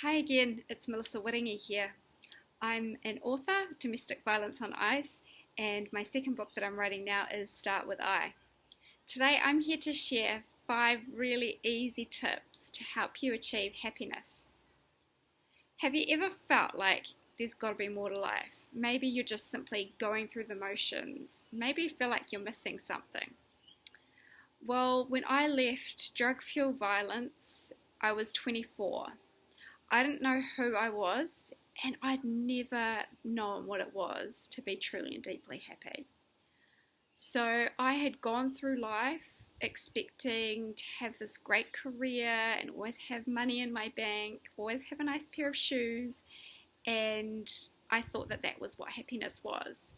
Hi again, it's Melissa Wiringi here. I'm an author, Domestic Violence on Ice, and my second book that I'm writing now is Start With I. Today I'm here to share 5 really easy tips to help you achieve happiness. Have you ever felt like there's got to be more to life? Maybe you're just simply going through the motions. Maybe you feel like you're missing something. Well, when I left drug-fueled violence, I was 24. I didn't know who I was, and I'd never known what it was to be truly and deeply happy. So I had gone through life expecting to have this great career and always have money in my bank, always have a nice pair of shoes, and I thought that that was what happiness was.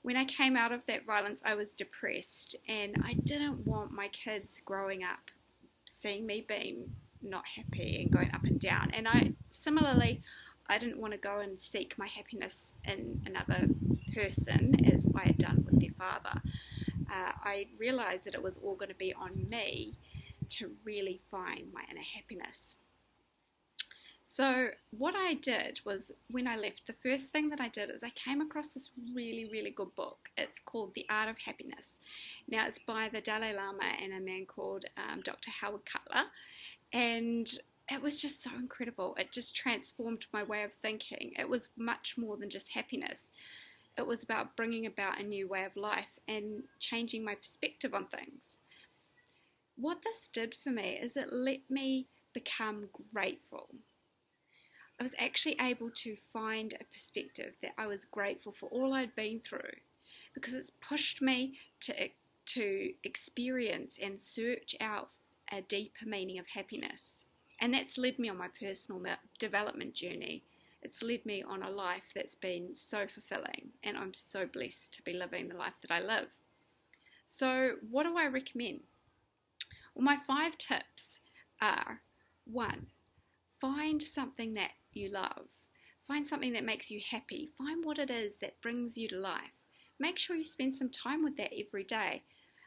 When I came out of that violence, I was depressed, and I didn't want my kids growing up seeing me being not happy and going up and down. And I didn't want to go and seek my happiness in another person as I had done with their father. I realized that it was all going to be on me to really find my inner happiness. So what I did was, when I left, the first thing that I did is I came across this really, really good book. It's called The Art of Happiness. Now, it's by the Dalai Lama and a man called Dr. Howard Cutler. And it was just so incredible. It just transformed my way of thinking. It was much more than just happiness. It was about bringing about a new way of life and changing my perspective on things. What this did for me is it let me become grateful. I was actually able to find a perspective that I was grateful for all I'd been through, because it's pushed me to experience and search out a deeper meaning of happiness. And that's led me on my personal development journey. It's led me on a life that's been so fulfilling, and I'm so blessed to be living the life that I live. So what do I recommend? Well, my 5 tips are: 1, find something that you love. Find something that makes you happy. Find what it is that brings you to life. Make sure you spend some time with that every day.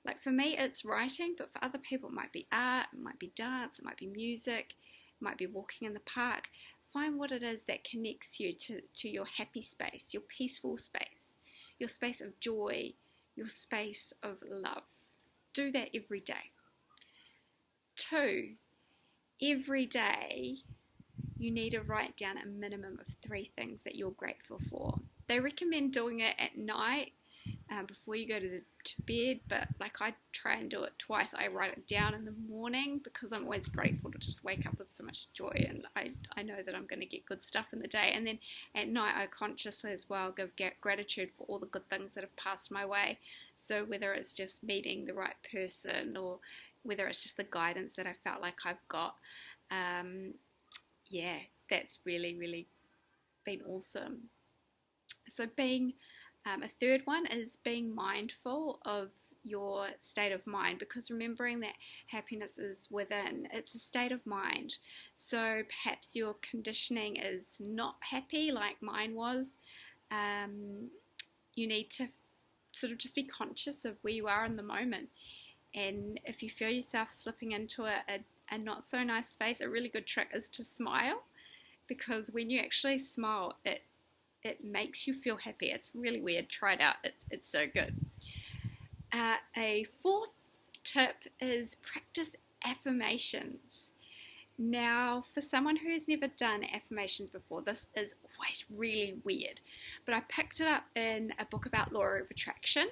Like for me, it's writing, but for other people, it might be art, it might be dance, it might be music, it might be walking in the park. Find what it is that connects you to your happy space, your peaceful space, your space of joy, your space of love. Do that every day. 2, every day you need to write down a minimum of 3 things that you're grateful for. They recommend doing it at night, before you go to bed, but like I try and do it twice. I write it down in the morning because I'm always grateful to just wake up with so much joy, and I know that I'm going to get good stuff in the day. And then at night I consciously as well give gratitude for all the good things that have passed my way. So whether it's just meeting the right person, or whether it's just the guidance that I felt like I've got, that's really, really been awesome. So a third one is being mindful of your state of mind, because remembering that happiness is within, it's a state of mind. So perhaps your conditioning is not happy like mine was. You need to sort of just be conscious of where you are in the moment. And if you feel yourself slipping into a not so nice space, a really good trick is to smile, because when you actually smile, it makes you feel happy. It's really weird. Try it out. It's so good. A 4th tip is practice affirmations. Now, for someone who has never done affirmations before, this is always really weird. But I picked it up in a book about law of attraction.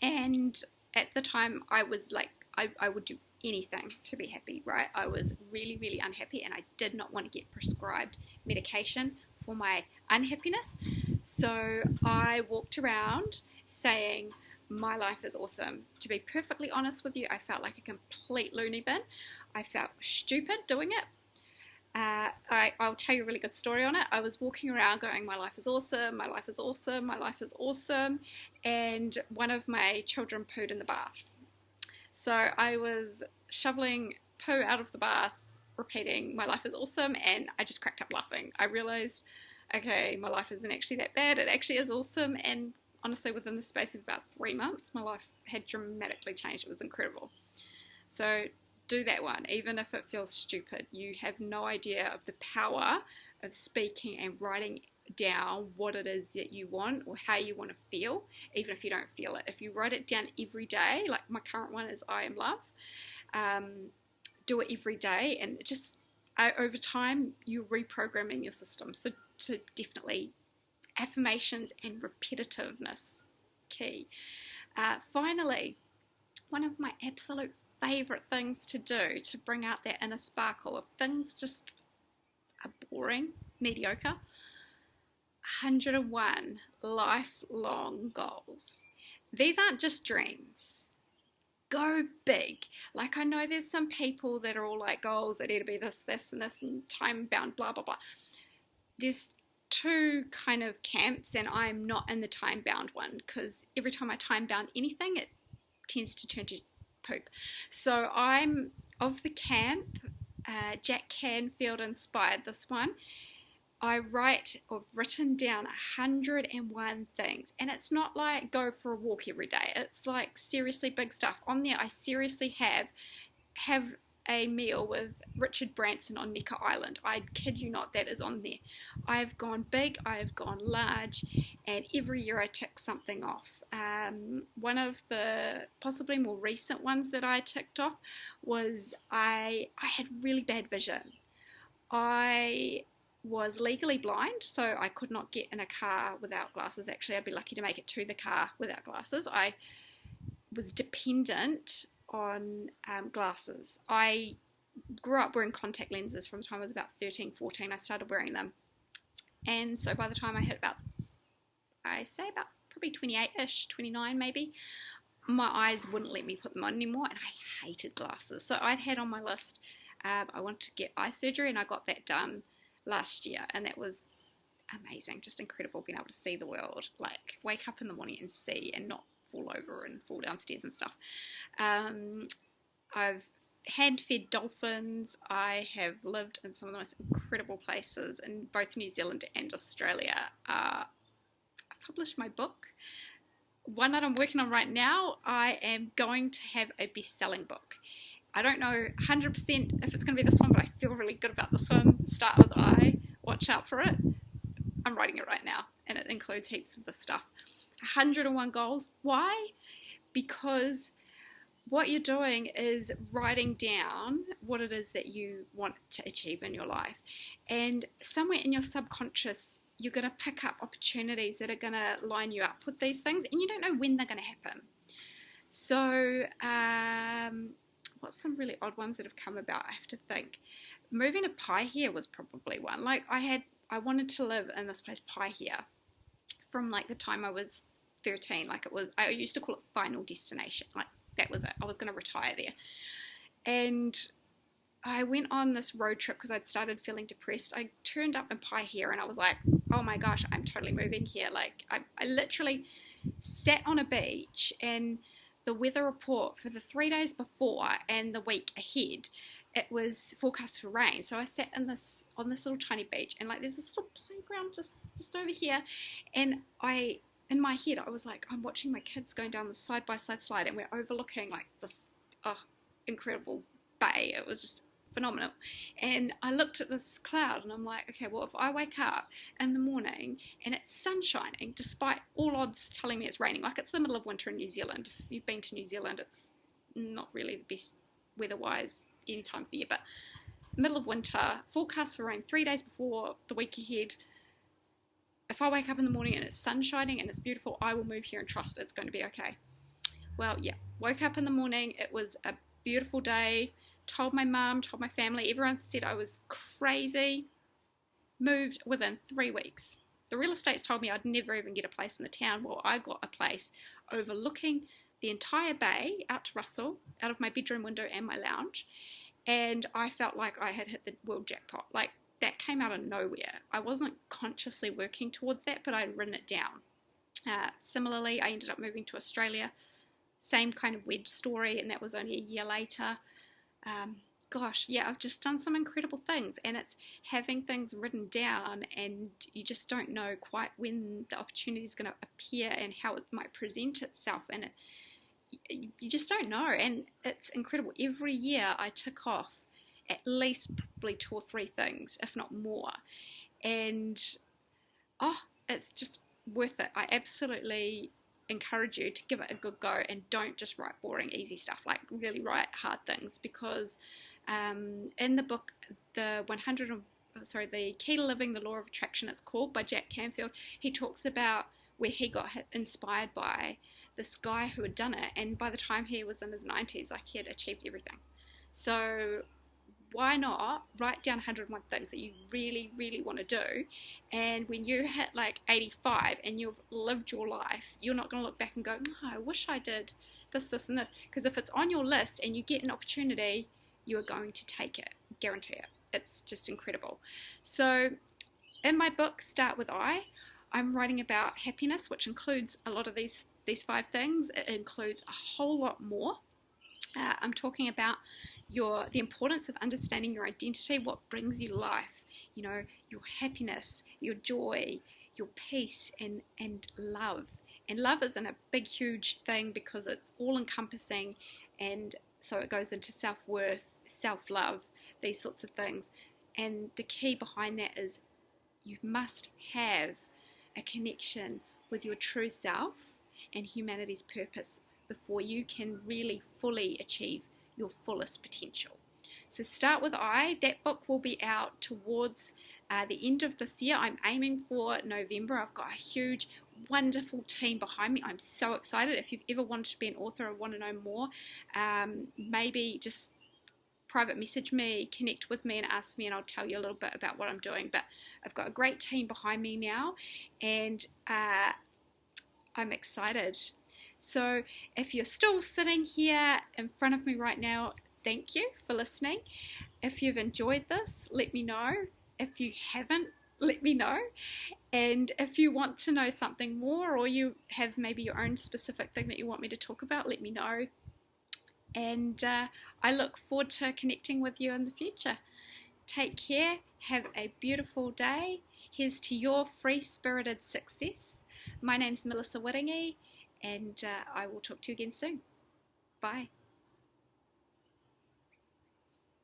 And at the time, I was like, I would do anything to be happy, right? I was really, really unhappy, and I did not want to get prescribed medication for my unhappiness. So I walked around saying, my life is awesome. To be perfectly honest with you, I felt like a complete loony bin. I felt stupid doing it. I'll tell you a really good story on it. I was walking around going, my life is awesome, my life is awesome, my life is awesome. And one of my children pooed in the bath. So I was shoveling poo out of the bath, repeating, my life is awesome, and I just cracked up laughing. I realized, okay, my life isn't actually that bad. It actually is awesome. And honestly, within the space of about 3 months, my life had dramatically changed. It was incredible. So do that one, even if it feels stupid. You have no idea of the power of speaking and writing down what it is that you want or how you want to feel, even if you don't feel it. If you write it down every day, like my current one is I am love, do it every day, and just over time you're reprogramming your system. So definitely affirmations and repetitiveness key. Finally, one of my absolute favorite things to do to bring out that inner sparkle of things just are boring, mediocre, 101 lifelong goals. These aren't just dreams. Go big. Like, I know there's some people that are all like, goals that need to be this, this, and this, and time bound, blah, blah, blah. There's two kind of camps, and I'm not in the time bound one, because every time I time bound anything, it tends to turn to poop. So I'm of the camp, Jack Canfield inspired this one. I've written down 101 things, and it's not like go for a walk every day. It's like seriously big stuff. On there, I seriously have a meal with Richard Branson on Necker Island. I kid you not, that is on there. I've gone big, I've gone large, and every year I tick something off. One of the possibly more recent ones that I ticked off was I had really bad vision. I was legally blind, so I could not get in a car without glasses. Actually, I'd be lucky to make it to the car without glasses. I was dependent on glasses. I grew up wearing contact lenses from the time I was about 13, 14. I started wearing them. And so by the time I hit about probably 28-ish, 29 maybe, my eyes wouldn't let me put them on anymore, and I hated glasses. So I'd had on my list, I wanted to get eye surgery, and I got that done last year, and that was amazing, just incredible being able to see the world, like wake up in the morning and see and not fall over and fall downstairs and stuff. I've hand-fed dolphins. I have lived in some of the most incredible places in both New Zealand and Australia. I published my book, one that I'm working on right now. I am going to have a best-selling book. I don't know 100% if it's going to be this one, but I feel really good about this one. Start with I, watch out for it. I'm writing it right now, and it includes heaps of this stuff. 101 goals. Why? Because what you're doing is writing down what it is that you want to achieve in your life. And somewhere in your subconscious, you're going to pick up opportunities that are going to line you up with these things, and you don't know when they're going to happen. So, what's some really odd ones that have come about? I have to think. Moving to Paihia was probably one. Like, I wanted to live in this place, Paihia, from like the time I was 13. Like, I used to call it Final Destination. Like, that was it. I was going to retire there. And I went on this road trip because I'd started feeling depressed. I turned up in Paihia and I was like, oh my gosh, I'm totally moving here. Like, I literally sat on a beach, and the weather report for the 3 days before and the week ahead, it was forecast for rain. So I sat on this little tiny beach, and like there's this little playground just over here, and in my head I was like, I'm watching my kids going down the side-by-side slide, and we're overlooking like this incredible bay. It was just phenomenal. And I looked at this cloud and I'm like, okay, well, if I wake up in the morning and it's sun shining, despite all odds telling me it's raining, like it's the middle of winter in New Zealand. If you've been to New Zealand, it's not really the best weather-wise any time of the year, but middle of winter, forecast for rain 3 days before the week ahead. If I wake up in the morning and it's sun shining and it's beautiful, I will move here and trust it's going to be okay. Well, yeah, woke up in the morning, it was a beautiful day, told my mum, told my family, everyone said I was crazy, moved within 3 weeks. The real estate's told me I'd never even get a place in the town. Well, I got a place overlooking the entire bay out to Russell, out of my bedroom window and my lounge, and I felt like I had hit the world jackpot. Like, that came out of nowhere. I wasn't consciously working towards that, but I'd written it down. Similarly, I ended up moving to Australia. Same kind of weird story, and that was only a year later. Gosh, yeah, I've just done some incredible things, and it's having things written down, and you just don't know quite when the opportunity is going to appear and how it might present itself, and you just don't know. And it's incredible. Every year I tick off at least probably 2 or 3 things, if not more. And it's just worth it. I absolutely encourage you to give it a good go, and don't just write boring, easy stuff. Like, really write hard things, because in the book, the Key to Living the Law of Attraction, it's called, by Jack Canfield, he talks about where he got inspired by this guy who had done it, and by the time he was in his 90s, like, he had achieved everything. So why not write down 101 things that you really, really want to do, and when you hit like 85 and you've lived your life, you're not going to look back and go, I wish I did this, this, and this. Because if it's on your list and you get an opportunity, you are going to take it, guarantee it. It's just incredible. So in my book, Start With I, I'm writing about happiness, which includes a lot of these 5 things. It includes a whole lot more. I'm talking about the importance of understanding your identity, what brings you life, your happiness, your joy, your peace, and love. And love isn't a big, huge thing, because it's all-encompassing, and so it goes into self-worth, self-love, these sorts of things. And the key behind that is you must have a connection with your true self and humanity's purpose before you can really fully achieve your fullest potential. So Start With I, that book will be out towards the end of this year. I'm aiming for November. I've got a huge, wonderful team behind me. I'm so excited. If you've ever wanted to be an author or want to know more, maybe just private message me, connect with me and ask me, and I'll tell you a little bit about what I'm doing. But I've got a great team behind me now, and I'm excited. So if you're still sitting here in front of me right now, thank you for listening. If you've enjoyed this, let me know. If you haven't, let me know. And if you want to know something more, or you have maybe your own specific thing that you want me to talk about, let me know. And I look forward to connecting with you in the future. Take care. Have a beautiful day. Here's to your free-spirited success. My name's Melissa Wiringi, and I will talk to you again soon. Bye.